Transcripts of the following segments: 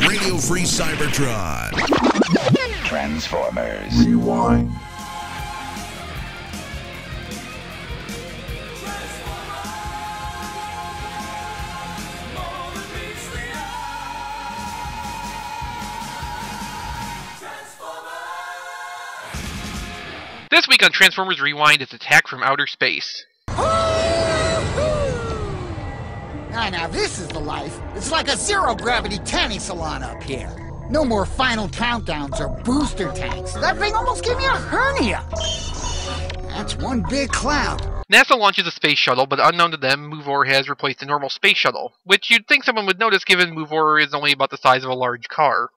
Radio Free Cybertron. Transformers. Rewind. This week on Transformers Rewind is Attack from Outer Space. Now this is the life. It's like a zero-gravity tanning salon up here. No more final countdowns or booster tanks. That thing almost gave me a hernia. That's one big cloud. NASA launches a space shuttle, but unknown to them, Movor has replaced the normal space shuttle, which you'd think someone would notice given Movor is only about the size of a large car.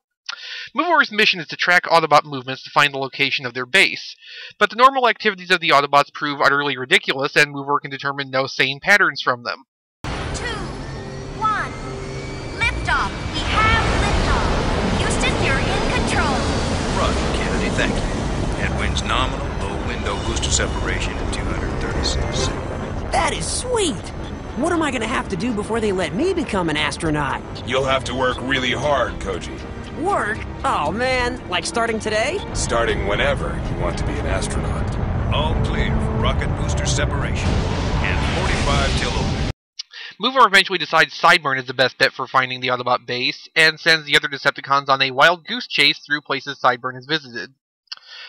Movor's mission is to track Autobot movements to find the location of their base, but the normal activities of the Autobots prove utterly ridiculous, and Movor can determine no sane patterns from them. 2, 1, liftoff. We have liftoff. Houston, you're in control. Roger, Kennedy, thank you. Headwind's nominal, low window booster separation at 236. That is sweet! What am I gonna have to do before they let me become an astronaut? You'll have to work really hard, Koji. Work? Oh man, like starting today? Starting whenever you want to be an astronaut. All clear for rocket booster separation. And 45 till open. Movor eventually decides Sideburn is the best bet for finding the Autobot base, and sends the other Decepticons on a wild goose chase through places Sideburn has visited.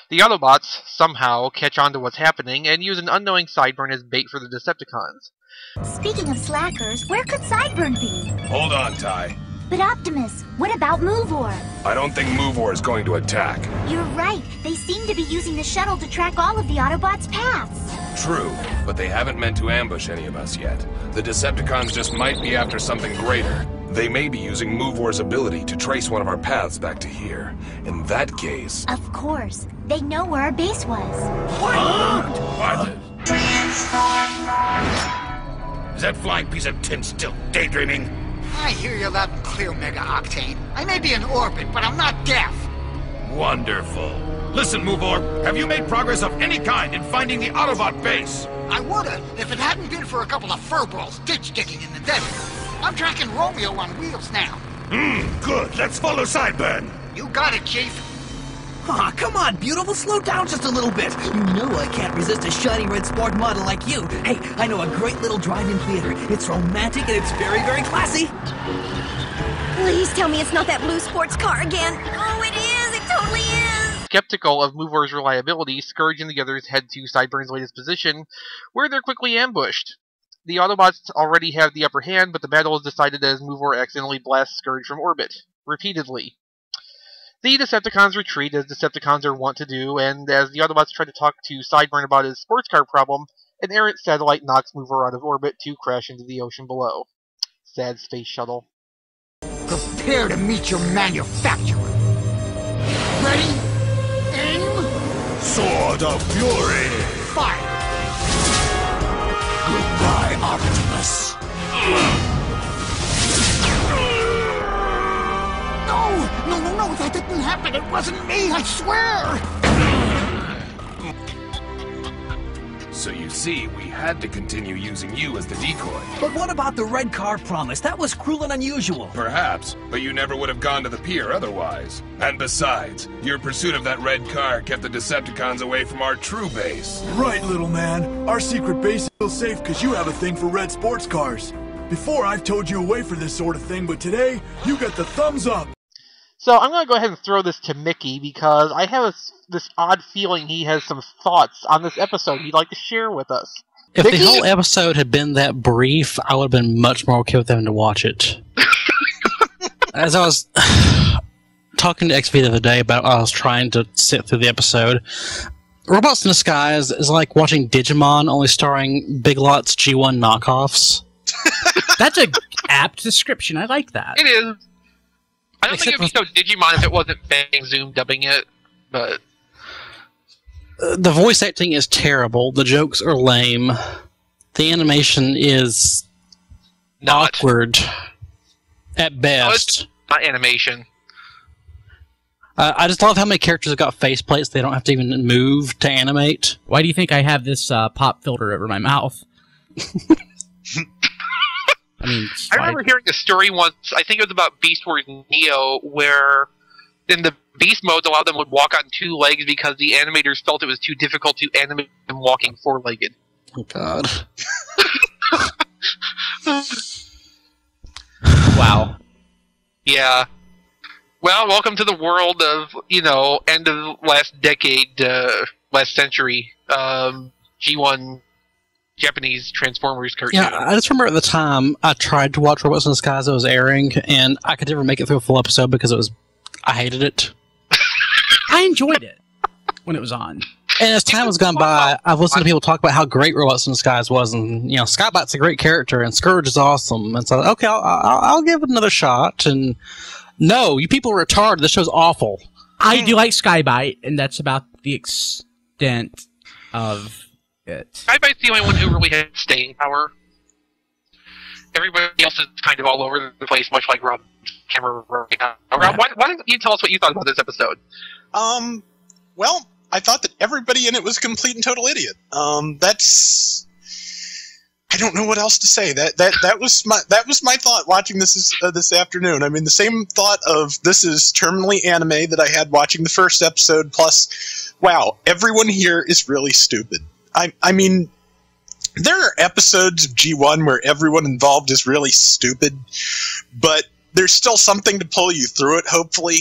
The Autobots, somehow, catch on to what's happening, and use an unknowing Sideburn as bait for the Decepticons. Speaking of slackers, where could Sideburn be? Hold on, Ty. But Optimus, what about Movor? I don't think Movor is going to attack. You're right. They seem to be using the shuttle to track all of the Autobots' paths. True, but they haven't meant to ambush any of us yet. The Decepticons just might be after something greater. They may be using Movor's ability to trace one of our paths back to here. In that case... Of course. They know where our base was. What? Is that flying piece of tin still daydreaming? I hear you loud and clear, Mega Octane. I may be in orbit, but I'm not deaf. Wonderful. Listen, Movor, have you made progress of any kind in finding the Autobot base? I would've, if it hadn't been for a couple of furballs ditch-digging in the desert. I'm tracking Romeo on wheels now. Good. Let's follow Sideburn. You got it, Chief. Aw, come on, beautiful, slow down just a little bit. You know I can't resist a shiny red sport model like you. Hey, I know a great little drive-in theater. It's romantic and it's very, very classy. Please tell me it's not that blue sports car again. Oh, it is. It totally is. Skeptical of Movor's reliability, Scourge and the others head to Sideburn's latest position, where they're quickly ambushed. The Autobots already have the upper hand, but the battle is decided as Movor accidentally blasts Scourge from orbit, repeatedly. The Decepticons retreat, as Decepticons are wont to do, and as the Autobots try to talk to Sideburn about his sports car problem, an errant satellite knocks Movor out of orbit to crash into the ocean below. Sad space shuttle. Prepare to meet your manufacturer. Ready? Aim. Sword of Fury. Fire. Goodbye, Optimus. No, that didn't happen. It wasn't me, I swear. So you see, we had to continue using you as the decoy. But what about the red car promise? That was cruel and unusual. Perhaps, but you never would have gone to the pier otherwise. And besides, your pursuit of that red car kept the Decepticons away from our true base. Right, little man. Our secret base is still safe because you have a thing for red sports cars. Before, I've told you away for this sort of thing, but today, you got the thumbs up. So I'm going to go ahead and throw this to Mickey, because I have this odd feeling he has some thoughts on this episode he'd like to share with us. If Mickey? the whole episode had been that brief, I would have been much more okay with having to watch it. As I was talking to XV the other day about I was trying to sit through the episode, Robots in Disguise is like watching Digimon, only starring Big Lots G1 knockoffs. That's a apt description. I like that. It is. I don't think it would be so Digimon if it wasn't Bang Zoom dubbing it, but... The voice acting is terrible. The jokes are lame. The animation is awkward at best. No, it's not animation. I just love how many characters have got faceplates they don't have to even move to animate. Why do you think I have this pop filter over my mouth? I mean, I remember hearing a story once, I think it was about Beast Wars Neo, where in the Beast modes, a lot of them would walk on 2 legs because the animators felt it was too difficult to animate them walking 4-legged. Oh, God. Wow. Yeah. Well, welcome to the world of, end of last decade, last century, G1 Japanese Transformers cartoon. Yeah, I just remember at the time I tried to watch Robots in Disguise that was airing, and I could never make it through a full episode because I hated it. I enjoyed it when it was on. And as time has gone by, I've listened to people talk about how great Robots in Disguise was, and Skybite's a great character, and Scourge is awesome, and so okay, I'll give it another shot. And no, you people are retarded. This show's awful. I do like Skybite, and that's about the extent of it. Skybite's the only one who really had staying power. Everybody else is kind of all over the place, much like Rob Cameron right now. Rob, why don't you tell us what you thought about this episode? Well, I thought that everybody in it was a complete and total idiot. I don't know what else to say. That was my thought watching this afternoon. I mean, the same thought of this is terminally anime that I had watching the first episode. Plus, wow, everyone here is really stupid. I mean, there are episodes of G1 where everyone involved is really stupid, but there's still something to pull you through it. Hopefully,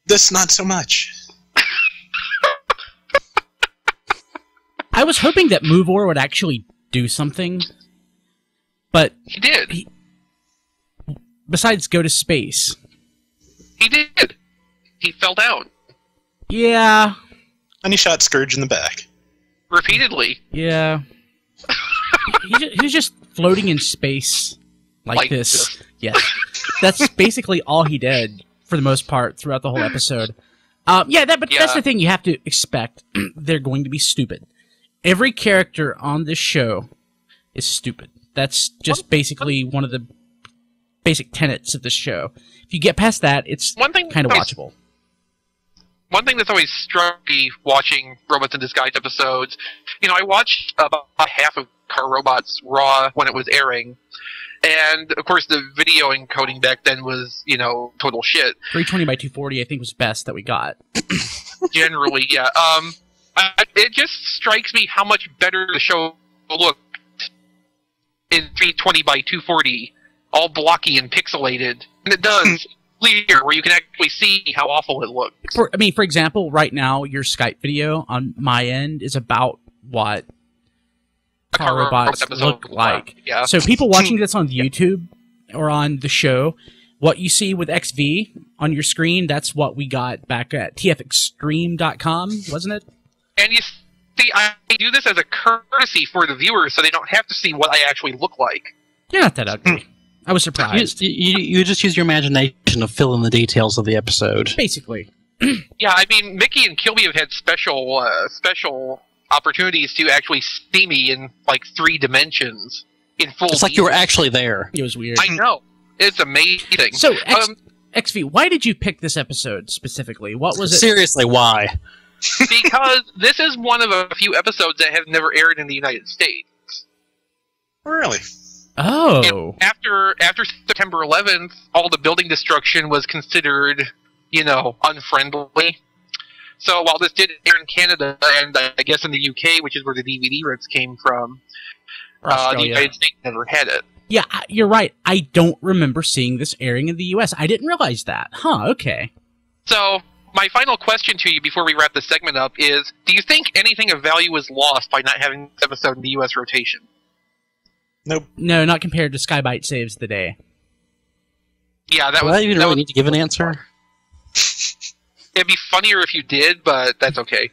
this not so much. I was hoping that Movor would actually do something, but he did. Besides go to space. He did. He fell down. Yeah. And he shot Scourge in the back. Repeatedly. Yeah. he was just floating in space like this. Yes. That's basically all he did for the most part throughout the whole episode. That's the thing you have to expect. They're going to be stupid. Every character on this show is stupid. That's just basically one of the basic tenets of this show. If you get past that, it's kind of watchable. One thing that's always struck me watching Robots in Disguise episodes, I watched about half of Car Robots Raw when it was airing, and of course the video encoding back then was, total shit. 320 by 240 I think was best that we got. Generally, yeah. It just strikes me how much better the show looked in 320 by 240, all blocky and pixelated, and it does clear where you can actually see how awful it looked. For example, right now your Skype video on my end is about what Car Robots look like. Yeah. So people watching this on YouTube or on the show, what you see with XV on your screen, that's what we got back at tfextreme.com, wasn't it? And you see, I do this as a courtesy for the viewers so they don't have to see what I actually look like. You're not that ugly. I was surprised. You just use your imagination to fill in the details of the episode. Basically. Yeah, I mean, Mickey and Kilby have had special opportunities to actually see me in, 3 dimensions in full It's like you were actually there. It was weird. I know. It's amazing. So, XV, why did you pick this episode specifically? What was it? Seriously, why? Because this is one of a few episodes that have never aired in the United States. Really? Oh. And after September 11th, all the building destruction was considered, unfriendly. So while this did air in Canada, and I guess in the UK, which is where the DVD rips came from, the United States never had it. Yeah, you're right. I don't remember seeing this airing in the US. I didn't realize that. Huh, okay. So, my final question to you before we wrap this segment up is, do you think anything of value was lost by not having this episode in the US rotation? Nope. No, not compared to Skybite Saves the Day. Yeah, that Do was... I even really need to give an answer? It'd be funnier if you did, but that's okay.